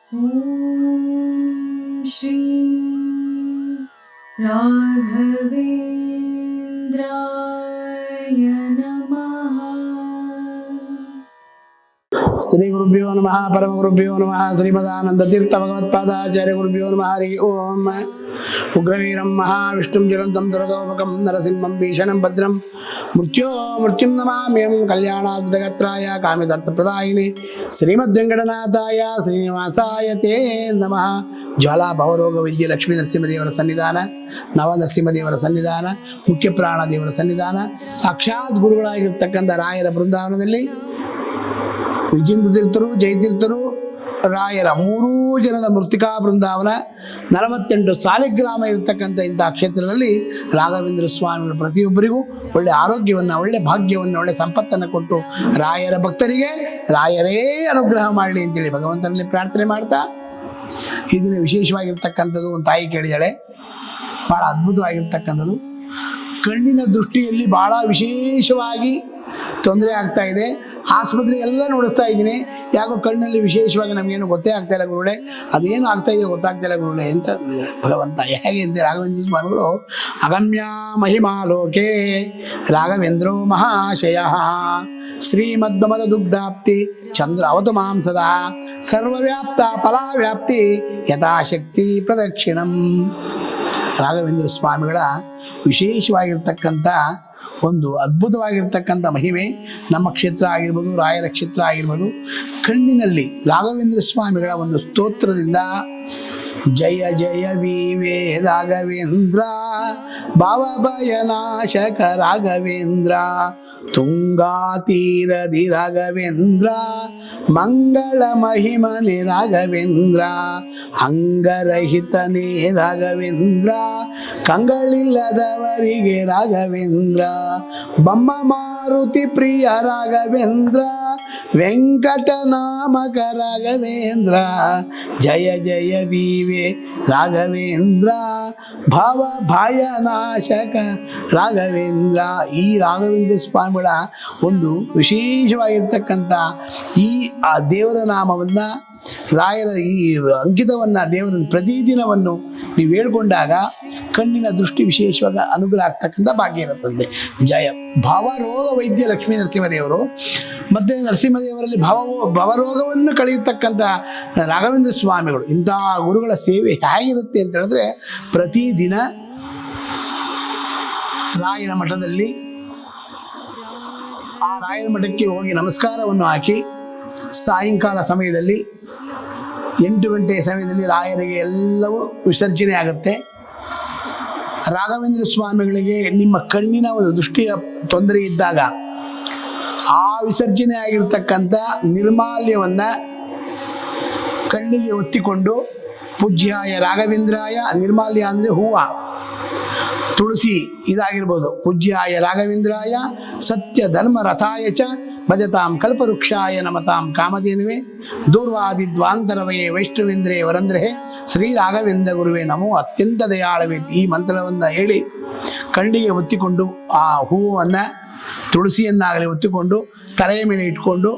ॐ श्री राघवेन्द्राय नमः। श्री गुरुभ्यो नमः परम गुरुभ्यो नमः श्रीमदानंद तीर्थ भगवत्पादाचार्य गुरुभ्यो नमः हरि ओम। उग्रवीरं महाविष्णुं ज्वलन्तं दुरदोपकं नरसिंहं भीषणं भद्रं मृत्युं नमाम्यहं कल्याणाद्भुतगात्राय कामितार्थप्रदायिने श्रीमद्वेङ्कटनाथाय श्रीनिवासाय ते नमः। ज्वाला भवरोग विद्ये लक्ष्मी नरसिंहदेवर सन्निधान, नव नरसिंहदेवर सन्निधाನ, ಮುಖ್ಯ ಪ್ರಾಣ ದೇವರ ಸನ್ನಿಧಾನ, ಸಾಕ್ಷಾತ್ ಗುರುಗಳಾಗಿರ್ತಕ್ಕಂಥ ರಾಯರ ಬೃಂದಾವನದಲ್ಲಿ ವಿಜೇಂದ್ರ ತೀರ್ಥರು, ಜಯತೀರ್ಥರು, ರಾಯರ ಮೂರೂ ಜನದ ಮೃತ್ತಿಕಾ ಬೃಂದಾವನ 48 ಸಾಲಿಗ್ರಾಮ ಇರತಕ್ಕಂಥ ಇಂಥ ಕ್ಷೇತ್ರದಲ್ಲಿ ರಾಘವೇಂದ್ರ ಸ್ವಾಮಿಗಳು ಪ್ರತಿಯೊಬ್ಬರಿಗೂ ಒಳ್ಳೆ ಆರೋಗ್ಯವನ್ನು, ಒಳ್ಳೆ ಭಾಗ್ಯವನ್ನು, ಒಳ್ಳೆ ಸಂಪತ್ತನ್ನು ಕೊಟ್ಟು ರಾಯರ ಭಕ್ತರಿಗೆ ರಾಯರೇ ಅನುಗ್ರಹ ಮಾಡಲಿ ಅಂತೇಳಿ ಭಗವಂತನಲ್ಲಿ ಪ್ರಾರ್ಥನೆ ಮಾಡ್ತಾ, ಈ ದಿನ ವಿಶೇಷವಾಗಿರ್ತಕ್ಕಂಥದ್ದು ಒಂದು ತಾಯಿ ಕೇಳಿದಾಳೆ, ಭಾಳ ಅದ್ಭುತವಾಗಿರ್ತಕ್ಕಂಥದ್ದು. ಕಣ್ಣಿನ ದೃಷ್ಟಿಯಲ್ಲಿ ಭಾಳ ವಿಶೇಷವಾಗಿ ತೊಂದರೆ ಆಗ್ತಾ ಇದೆ. ಆಸ್ಪತ್ರೆಗೆಲ್ಲ ನೋಡಿಸ್ತಾ ಇದ್ದೀನಿ, ಯಾಕೋ ಕಣ್ಣಲ್ಲಿ ವಿಶೇಷವಾಗಿ ನಮಗೇನು ಗೊತ್ತೇ ಆಗ್ತಾ ಇಲ್ಲ ಗುರುಗಳೇ, ಅದೇನು ಆಗ್ತಾ ಇದೆ ಗೊತ್ತಾಗ್ತಾ ಇಲ್ಲ ಗುರುಗಳೇ ಅಂತ ಭಗವಂತ. ಹೇಗೆ ಅಂತ ರಾಘವೇಂದ್ರ ಸ್ವಾಮಿಗಳು ಅಗಮ್ಯ ಮಹಿಮಾ ಲೋಕೆ ರಾಘವೇಂದ್ರೋ ಮಹಾಶಯ ಶ್ರೀಮದ್ಮದ ದುಗ್ಧಾಪ್ತಿ ಚಂದ್ರ ಅವತು ಮಾಂಸದ ಸರ್ವವ್ಯಾಪ್ತ ಫಲಾವ್ಯಾಪ್ತಿ ಯಥಾಶಕ್ತಿ ಪ್ರದಕ್ಷಿಣಂ. ರಾಘವೇಂದ್ರ ಸ್ವಾಮಿಗಳ ವಿಶೇಷವಾಗಿರ್ತಕ್ಕಂಥ ಒಂದು ಅದ್ಭುತವಾಗಿರ್ತಕ್ಕಂಥ ಮಹಿಮೆ ನಮ್ಮ ಕ್ಷೇತ್ರ ಆಗಿರ್ಬೋದು, ರಾಯರ ಕ್ಷೇತ್ರ ಆಗಿರ್ಬೋದು. ಕಣ್ಣಿನಲ್ಲಿ ರಾಘವೇಂದ್ರ ಸ್ವಾಮಿಗಳ ಒಂದು ಸ್ತೋತ್ರದಿಂದ ಜಯ ಜಯ ವಿವೇ ರಾಘವೇಂದ್ರ ಭಾವಭಯನಾಶಕ ರಾಘವೇಂದ್ರ ತುಂಗಾತೀರದಿ ರಾಘವೇಂದ್ರ ಮಂಗಳ ಮಹಿಮನೆ ರಾಘವೇಂದ್ರ ಅಂಗರಹಿತನೇ ರಾಘವೇಂದ್ರ ಕಂಗಳಿಲ್ಲದವರಿಗೆ ರಾಘವೇಂದ್ರ ಬಮ್ಮ ಮಾರುತಿ ಪ್ರಿಯ ರಾಘವೇಂದ್ರ ವೆಂಕಟನಾಮಕ ರಾಘವೇಂದ್ರ ಜಯ ಜಯ ವಿವೇ ರಾಘವೇಂದ್ರ ಭಾವ ಭಯನಾಶಕ ರಾಘವೇಂದ್ರ. ಈ ರಾಘವೇಂದ್ರ ಸ್ವಾಮಿಗಳ ಒಂದು ವಿಶೇಷವಾಗಿರ್ತಕ್ಕಂಥ ಈ ಆ ದೇವರ ನಾಮವನ್ನು, ರಾಯರ ಈ ಅಂಕಿತವನ್ನು, ದೇವರ ಪ್ರತಿದಿನವನ್ನು ನೀವು ಹೇಳ್ಕೊಂಡಾಗ ಕಣ್ಣಿನ ದೃಷ್ಟಿ ವಿಶೇಷವಾಗಿ ಅನುಗ್ರಹ ಆಗ್ತಕ್ಕಂಥ ಭಾಗ್ಯ ಇರುತ್ತಂತೆ. ಜಯ ಭಾವರೋಗ ವೈದ್ಯ ಲಕ್ಷ್ಮೀ ನರಸಿಂಹದೇವರು ಮತ್ತು ನರಸಿಂಹದೇವರಲ್ಲಿ ಭವರೋಗವನ್ನು ಕಳೆಯತಕ್ಕಂಥ ರಾಘವೇಂದ್ರ ಸ್ವಾಮಿಗಳು. ಇಂಥ ಗುರುಗಳ ಸೇವೆ ಹೇಗಿರುತ್ತೆ ಅಂತ ಹೇಳಿದ್ರೆ, ಪ್ರತಿದಿನ ರಾಯರ ಮಠದಲ್ಲಿ ಆ ರಾಯರ ಮಠಕ್ಕೆ ಹೋಗಿ ನಮಸ್ಕಾರವನ್ನು ಹಾಕಿ, ಸಾಯಂಕಾಲ ಸಮಯದಲ್ಲಿ 8 ಗಂಟೆಯ ಸಮಯದಲ್ಲಿ ರಾಯರಿಗೆ ಎಲ್ಲವೂ ವಿಸರ್ಜನೆ ಆಗುತ್ತೆ. ರಾಘವೇಂದ್ರ ಸ್ವಾಮಿಗಳಿಗೆ ನಿಮ್ಮ ಕಣ್ಣಿನ ಒಂದು ದೃಷ್ಟಿಯ ತೊಂದರೆ ಇದ್ದಾಗ ಆ ವಿಸರ್ಜನೆ ಆಗಿರ್ತಕ್ಕಂಥ ನಿರ್ಮಾಲ್ಯವನ್ನು ಕಣ್ಣಿಗೆ ಒತ್ತಿಕೊಂಡು ಪೂಜ್ಯಾಯ ರಾಘವೇಂದ್ರಾಯ, ನಿರ್ಮಾಲ್ಯ ಅಂದರೆ ಹೂವು, ತುಳಸಿ ಇದಾಗಿರ್ಬೋದು, ಪೂಜ್ಯಾಯ ರಾಘವೇಂದ್ರಾಯ ಸತ್ಯ ಧರ್ಮ ರಥಾಯ ಚ ಭಜತಾಂ ಕಲ್ಪವೃಕ್ಷಾಯ ನಮತಾಂ ಕಾಮಧೇನುವೆ ದೂರ್ವಾದಿದ್ವಾಂತರವಯೇ ವೈಷ್ಣವೇಂದ್ರೇ ವರಂದ್ರೇ ಶ್ರೀ ರಾಘವೇಂದ್ರ ಗುರುವೇ ನಮೋ ಅತ್ಯಂತ ದಯಾಳವೇ. ಈ ಮಂತ್ರವನ್ನು ಹೇಳಿ ಕಣ್ಣಿಗೆ ಒತ್ತಿಕೊಂಡು ಆ ಹೂವನ್ನು, ತುಳಸಿಯನ್ನಾಗಲಿ ಒತ್ತಿಕೊಂಡು ತಲೆಯ ಮೇಲೆ ಇಟ್ಕೊಂಡು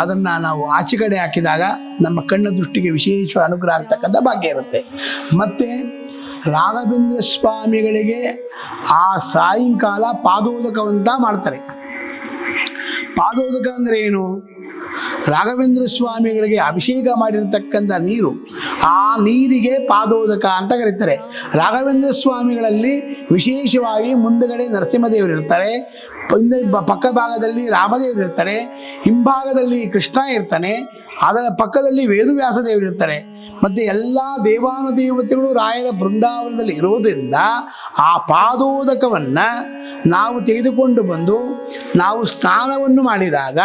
ಅದನ್ನು ನಾವು ಆಚೆ ಕಡೆ ಹಾಕಿದಾಗ ನಮ್ಮ ಕಣ್ಣ ದೃಷ್ಟಿಗೆ ವಿಶೇಷ ಅನುಗ್ರಹ ಆಗ್ತಕ್ಕಂಥ ಭಾಗ್ಯ ಇರುತ್ತೆ. ಮತ್ತು ರಾಘವೇಂದ್ರ ಸ್ವಾಮಿಗಳಿಗೆ ಆ ಸಾಯಂಕಾಲ ಪಾದೋದಕವಂತ ಮಾಡ್ತಾರೆ. ಪಾದೋದಕ ಅಂದರೆ ಏನು? ರಾಘವೇಂದ್ರ ಸ್ವಾಮಿಗಳಿಗೆ ಅಭಿಷೇಕ ಮಾಡಿರ್ತಕ್ಕಂಥ ನೀರು, ಆ ನೀರಿಗೆ ಪಾದೋದಕ ಅಂತ ಕರೀತಾರೆ. ರಾಘವೇಂದ್ರ ಸ್ವಾಮಿಗಳಲ್ಲಿ ವಿಶೇಷವಾಗಿ ಮುಂದುಗಡೆ ನರಸಿಂಹದೇವರು ಇರ್ತಾರೆ, ಪಕ್ಕ ಭಾಗದಲ್ಲಿ ರಾಮದೇವರು ಇರ್ತಾರೆ, ಹಿಂಭಾಗದಲ್ಲಿ ಕೃಷ್ಣ ಇರ್ತಾನೆ, ಅದರ ಪಕ್ಕದಲ್ಲಿ ವೇದವ್ಯಾಸ ದೇವರು ಇರ್ತಾರೆ. ಮತ್ತು ಎಲ್ಲ ದೇವಾನುದೇವತೆಗಳು ರಾಯರ ಬೃಂದಾವನದಲ್ಲಿ ಇರೋದರಿಂದ ಆ ಪಾದೋದಕವನ್ನು ನಾವು ತೆಗೆದುಕೊಂಡು ಬಂದು ನಾವು ಸ್ನಾನವನ್ನು ಮಾಡಿದಾಗ,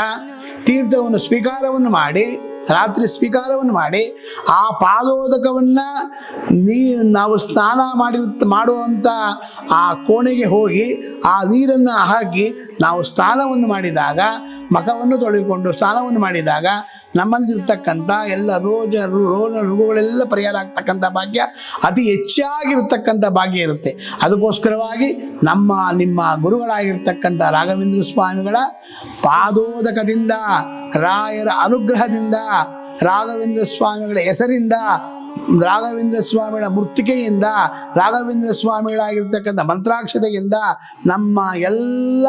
ತೀರ್ಥವನ್ನು ಸ್ವೀಕಾರವನ್ನು ಮಾಡಿ, ರಾತ್ರಿ ಸ್ವೀಕಾರವನ್ನು ಮಾಡಿ ಆ ಪಾದೋದಕವನ್ನು ನಾವು ಸ್ನಾನ ಮಾಡುವಂಥ ಆ ಕೋಣೆಗೆ ಹೋಗಿ ಆ ನೀರನ್ನು ಹಾಕಿ ನಾವು ಸ್ನಾನವನ್ನು ಮಾಡಿದಾಗ, ಮಖವನ್ನು ತೊಳೆದುಕೊಂಡು ಸ್ನಾನವನ್ನು ಮಾಡಿದಾಗ ನಮ್ಮಲ್ಲಿರ್ತಕ್ಕಂಥ ಎಲ್ಲ ರೋಗಗಳೆಲ್ಲ ಪರಿಹಾರ ಆಗ್ತಕ್ಕಂಥ ಭಾಗ್ಯ ಅತಿ ಹೆಚ್ಚಾಗಿರ್ತಕ್ಕಂಥ ಭಾಗ್ಯ ಇರುತ್ತೆ. ಅದಕ್ಕೋಸ್ಕರವಾಗಿ ನಿಮ್ಮ ಗುರುಗಳಾಗಿರ್ತಕ್ಕಂಥ ರಾಘವೇಂದ್ರ ಸ್ವಾಮಿಗಳ ಪಾದೋದಕದಿಂದ, ರಾಯರ ಅನುಗ್ರಹದಿಂದ, ರಾಘವೇಂದ್ರ ಸ್ವಾಮಿಗಳ ಹೆಸರಿಂದ, ರಾಘವೇಂದ್ರ ಸ್ವಾಮಿಗಳ ಮೃತ್ತಿಕೆಯಿಂದ, ರಾಘವೇಂದ್ರ ಸ್ವಾಮಿಗಳಾಗಿರ್ತಕ್ಕಂಥ ಮಂತ್ರಾಕ್ಷತೆಯಿಂದ ನಮ್ಮ ಎಲ್ಲ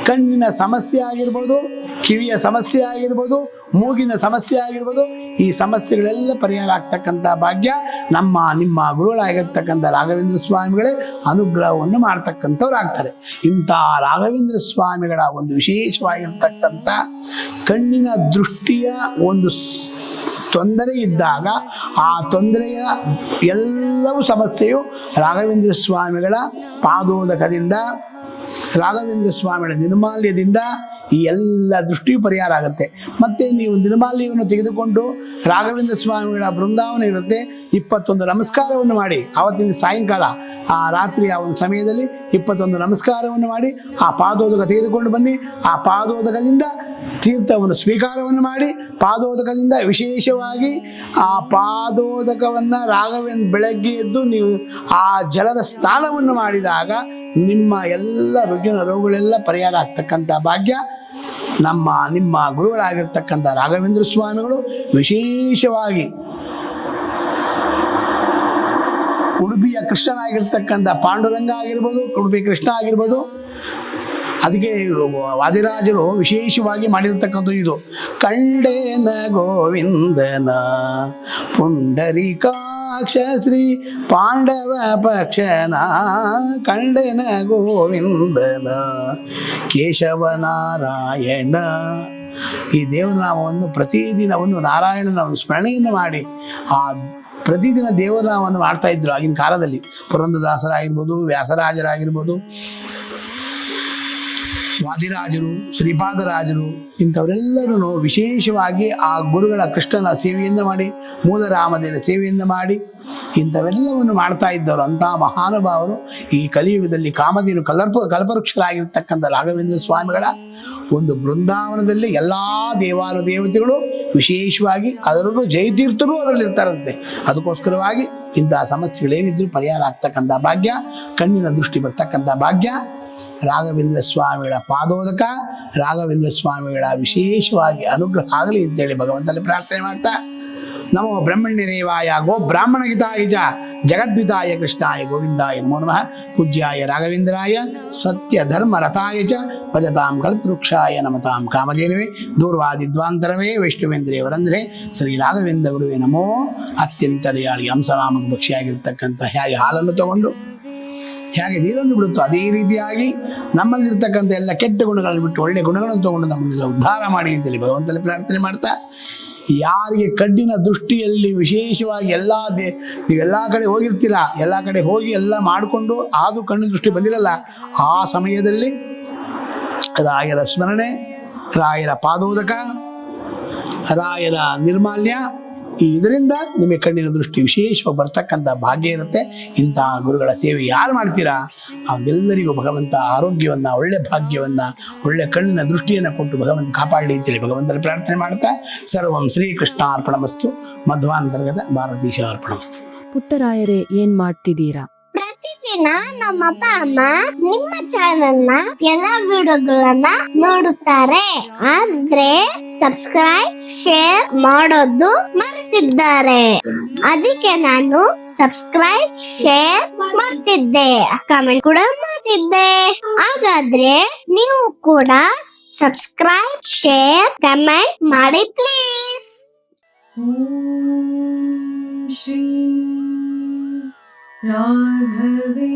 ಕಣ್ಣಿನ ಸಮಸ್ಯೆ ಆಗಿರ್ಬೋದು, ಕಿವಿಯ ಸಮಸ್ಯೆ ಆಗಿರ್ಬೋದು, ಮೂಗಿನ ಸಮಸ್ಯೆ ಆಗಿರ್ಬೋದು, ಈ ಸಮಸ್ಯೆಗಳೆಲ್ಲ ಪರಿಹಾರ ಆಗ್ತಕ್ಕಂಥ ಭಾಗ್ಯ ನಿಮ್ಮ ಗುರುಗಳಾಗಿರ್ತಕ್ಕಂಥ ರಾಘವೇಂದ್ರ ಸ್ವಾಮಿಗಳೇ ಅನುಗ್ರಹವನ್ನು ಮಾಡ್ತಕ್ಕಂಥವ್ರು ಆಗ್ತಾರೆ. ಇಂಥ ರಾಘವೇಂದ್ರ ಸ್ವಾಮಿಗಳ ಒಂದು ವಿಶೇಷವಾಗಿರ್ತಕ್ಕಂಥ ಕಣ್ಣಿನ ದೃಷ್ಟಿಯ ಒಂದು ತೊಂದರೆ ಇದ್ದಾಗ ಆ ತೊಂದರೆಯ ಎಲ್ಲವೂ ಸಮಸ್ಯೆಯು ರಾಘವೇಂದ್ರ ಸ್ವಾಮಿಗಳ ಪಾದೋದಕದಿಂದ, ರಾಘವೇಂದ್ರ ಸ್ವಾಮಿಗಳ ನಿರ್ಮಾಲ್ಯದಿಂದ ಈ ಎಲ್ಲ ದೃಷ್ಟಿಯು ಪರಿಹಾರ ಆಗುತ್ತೆ. ಮತ್ತು ನೀವು ನಿರ್ಮಾಲ್ಯವನ್ನು ತೆಗೆದುಕೊಂಡು ರಾಘವೇಂದ್ರ ಸ್ವಾಮಿಗಳ ಬೃಂದಾವನ ಇರುತ್ತೆ, 21 ನಮಸ್ಕಾರವನ್ನು ಮಾಡಿ, ಆವತ್ತಿನ ಸಾಯಂಕಾಲ ಆ ರಾತ್ರಿಯ ಒಂದು ಸಮಯದಲ್ಲಿ 21 ನಮಸ್ಕಾರವನ್ನು ಮಾಡಿ ಆ ಪಾದೋದಕ ತೆಗೆದುಕೊಂಡು ಬನ್ನಿ. ಆ ಪಾದೋದಕದಿಂದ ತೀರ್ಥವನ್ನು ಸ್ವೀಕಾರವನ್ನು ಮಾಡಿ, ಪಾದೋದಕದಿಂದ ವಿಶೇಷವಾಗಿ ಆ ಪಾದೋದಕವನ್ನು ರಾಘವೇಂದ್ರ ಬೆಳಗ್ಗೆ ಎದ್ದು ನೀವು ಆ ಜಲದ ಸ್ನಾನವನ್ನು ಮಾಡಿದಾಗ ನಿಮ್ಮ ಎಲ್ಲ ರುಜಿನ ರೋಗಗಳೆಲ್ಲ ಪರಿಹಾರ ಆಗ್ತಕ್ಕಂಥ ಭಾಗ್ಯ ನಿಮ್ಮ ಗುರುಗಳಾಗಿರ್ತಕ್ಕಂಥ ರಾಘವೇಂದ್ರ ಸ್ವಾಮಿಗಳು ವಿಶೇಷವಾಗಿ ಉಡುಪಿಯ ಕೃಷ್ಣನಾಗಿರ್ತಕ್ಕಂಥ ಪಾಂಡುರಂಗ ಆಗಿರ್ಬೋದು, ಉಡುಪಿ ಕೃಷ್ಣ ಆಗಿರ್ಬೋದು, ಅದಕ್ಕೆ ವಾದಿರಾಜರು ವಿಶೇಷವಾಗಿ ಮಾಡಿರ್ತಕ್ಕಂಥ ಇದು ಕಂಡೇನ ಗೋವಿಂದನ ಪುಂಡರೀಕಾಕ್ಷ ಶ್ರೀ ಪಾಂಡವ ಪಕ್ಷನ ಕಂಡೇನ ಗೋವಿಂದನ ಕೇಶವನಾರಾಯಣ. ಈ ದೇವನಾಮವನ್ನು ಪ್ರತಿದಿನವನ್ನು ನಾರಾಯಣನ ಸ್ಮರಣೆಯನ್ನು ಮಾಡಿ ಆ ಪ್ರತಿದಿನ ದೇವನಾಮವನ್ನು ಮಾಡ್ತಾ ಇದ್ರು ಆಗಿನ ಕಾಲದಲ್ಲಿ. ಪುರಂದರದಾಸರಾಗಿರ್ಬೋದು, ವ್ಯಾಸರಾಜರಾಗಿರ್ಬೋದು, ವಾದಿರಾಜರು, ಶ್ರೀಪಾದರಾಜರು, ಇಂಥವರೆಲ್ಲರೂ ವಿಶೇಷವಾಗಿ ಆ ಗುರುಗಳ ಕೃಷ್ಣನ ಸೇವೆಯನ್ನು ಮಾಡಿ, ಮೂಲರಾಮದೇವರ ಸೇವೆಯನ್ನು ಮಾಡಿ ಇಂಥವೆಲ್ಲವನ್ನು ಮಾಡ್ತಾ ಇದ್ದವರು. ಅಂಥ ಮಹಾನುಭಾವರು ಈ ಕಲಿಯುಗದಲ್ಲಿ ಕಾಮಧೇನು ಕಲ್ಪವೃಕ್ಷರಾಗಿರ್ತಕ್ಕಂಥ ರಾಘವೇಂದ್ರ ಸ್ವಾಮಿಗಳ ಒಂದು ಬೃಂದಾವನದಲ್ಲಿ ಎಲ್ಲ ದೇವಾನು ದೇವತೆಗಳು ವಿಶೇಷವಾಗಿ ಅದರಲ್ಲೂ ಜಯತೀರ್ಥರು ಅದರಲ್ಲಿ ಇರ್ತಾರಂತೆ. ಅದಕ್ಕೋಸ್ಕರವಾಗಿ ಇಂತಹ ಸಮಸ್ಯೆಗಳೇನಿದ್ರು ಪರಿಹಾರ ಆಗ್ತಕ್ಕಂಥ ಭಾಗ್ಯ, ಕಣ್ಣಿನ ದೃಷ್ಟಿ ಬರ್ತಕ್ಕಂಥ ಭಾಗ್ಯ ರಾಘವೇಂದ್ರ ಸ್ವಾಮಿಗಳ ಪಾದೋದಕ, ರಾಘವೇಂದ್ರ ಸ್ವಾಮಿಗಳ ವಿಶೇಷವಾಗಿ ಅನುಗ್ರಹ ಆಗಲಿ ಅಂತೇಳಿ ಭಗವಂತನಲ್ಲಿ ಪ್ರಾರ್ಥನೆ ಮಾಡ್ತಾ, ನಮೋ ಬ್ರಹ್ಮಣ್ಯ ದೇವಾಯ ಗೋ ಬ್ರಾಹ್ಮಣ ಹಿತಾಯ ಚ ಜಗದ್ವಿತಾಯ ಕೃಷ್ಣಾಯ ಗೋವಿಂದಾಯ ನಮೋ ನಮಃ. ಪೂಜ್ಯಾಯ ರಾಘವೇಂದ್ರಾಯ ಸತ್ಯ ಧರ್ಮ ರಥಾಯ ಚ ಭಜತಾಂ ಕಲ್ಪವೃಕ್ಷಾಯ ನಮತಾಂ ಕಾಮಧೇನವೇ ದೂರ್ವಾದಿದ್ವಾಂತರವೇ ವೈಷ್ಣವೇಂದ್ರೇ ವರಂಧ್ರೇ ಶ್ರೀ ರಾಘವೇಂದ್ರ ಗುರುವೇ ನಮೋ. ಅತ್ಯಂತ ದಯಾಳಿ ಹಂಸನಾಮಕ ಪಕ್ಷಿಯಾಗಿರ್ತಕ್ಕಂಥ ಹೇಗೆ ಹಾಲನ್ನು ತಗೊಂಡು ಹೇಗೆ ನೀರನ್ನು ಬಿಡುತ್ತೋ ಅದೇ ರೀತಿಯಾಗಿ ನಮ್ಮಲ್ಲಿರ್ತಕ್ಕಂಥ ಎಲ್ಲ ಕೆಟ್ಟ ಗುಣಗಳನ್ನು ಬಿಟ್ಟು ಒಳ್ಳೆಯ ಗುಣಗಳನ್ನು ತಗೊಂಡು ನಮ್ಮನ್ನೆಲ್ಲ ಉದ್ಧಾರ ಮಾಡಿ ಅಂತೇಳಿ ಭಗವಂತನಲ್ಲಿ ಪ್ರಾರ್ಥನೆ ಮಾಡ್ತಾ, ಯಾರಿಗೆ ಕಣ್ಣಿನ ದೃಷ್ಟಿಯಲ್ಲಿ ವಿಶೇಷವಾಗಿ ನೀವೆಲ್ಲ ಕಡೆ ಹೋಗಿರ್ತೀರ, ಎಲ್ಲ ಕಡೆ ಹೋಗಿ ಎಲ್ಲ ಮಾಡಿಕೊಂಡು ಆದರೂ ಕಣ್ಣಿನ ದೃಷ್ಟಿ ಬಂದಿರಲ್ಲ, ಆ ಸಮಯದಲ್ಲಿ ರಾಯರ ಸ್ಮರಣೆ, ರಾಯರ ಪಾದೋದಕ, ರಾಯರ ನಿರ್ಮಾಲ್ಯ, ಇದರಿಂದ ನಿಮಗೆ ಕಣ್ಣಿನ ದೃಷ್ಟಿ ವಿಶೇಷವಾಗಿ ಬರ್ತಕ್ಕಂಥ ಭಾಗ್ಯ ಇರುತ್ತೆ. ಇಂತಹ ಗುರುಗಳ ಸೇವೆ ಯಾರು ಮಾಡ್ತೀರಾ ಅವರೆಲ್ಲರಿಗೂ ಭಗವಂತ ಆರೋಗ್ಯವನ್ನು, ಒಳ್ಳೆ ಭಾಗ್ಯವನ್ನು, ಒಳ್ಳೆ ಕಣ್ಣಿನ ದೃಷ್ಟಿಯನ್ನು ಕೊಟ್ಟು ಭಗವಂತ ಕಾಪಾಡಲಿ ಅಂತೇಳಿ ಭಗವಂತನ ಪ್ರಾರ್ಥನೆ ಮಾಡ್ತಾ, ಸರ್ವಂ ಶ್ರೀಕೃಷ್ಣ ಅರ್ಪಣಮಸ್ತು. ಮಧ್ವಾಂತರ್ಗತ ಭಾರತೀಶ ಅರ್ಪಣಮಸ್ತು. ಪುಟ್ಟರಾಯರೇ, ಏನ್ ಮಾಡ್ತಿದ್ದೀರಾ? ಪ್ರತಿದಿನ ನಮ್ಮ ಅಪ್ಪ ಅಮ್ಮ ನಿಮ್ಮ ಚಾನೆಲ್ ನ ಎಲ್ಲಾ ವಿಡಿಯೋಗಳನ್ನ ನೋಡುತ್ತಾರೆ, ಆದ್ರೆ ಸಬ್ಸ್ಕ್ರೈಬ್ ಶೇರ್ ಮಾಡೋದು ಮರೆತಿದ್ದಾರೆ. ಅದಕ್ಕೆ ನಾನು ಸಬ್ಸ್ಕ್ರೈಬ್ ಶೇರ್ ಮಾಡ್ತಿದ್ದೆ, ಕಮೆಂಟ್ ಕೂಡ ಮಾಡ್ತಿದ್ದೆ. ಹಾಗಾದ್ರೆ ನೀವು ಕೂಡ ಸಬ್ಸ್ಕ್ರೈಬ್ ಶೇರ್ ಕಮೆಂಟ್ ಮಾಡಿ ಪ್ಲೀಸ್. श्री राघवेन्द्राय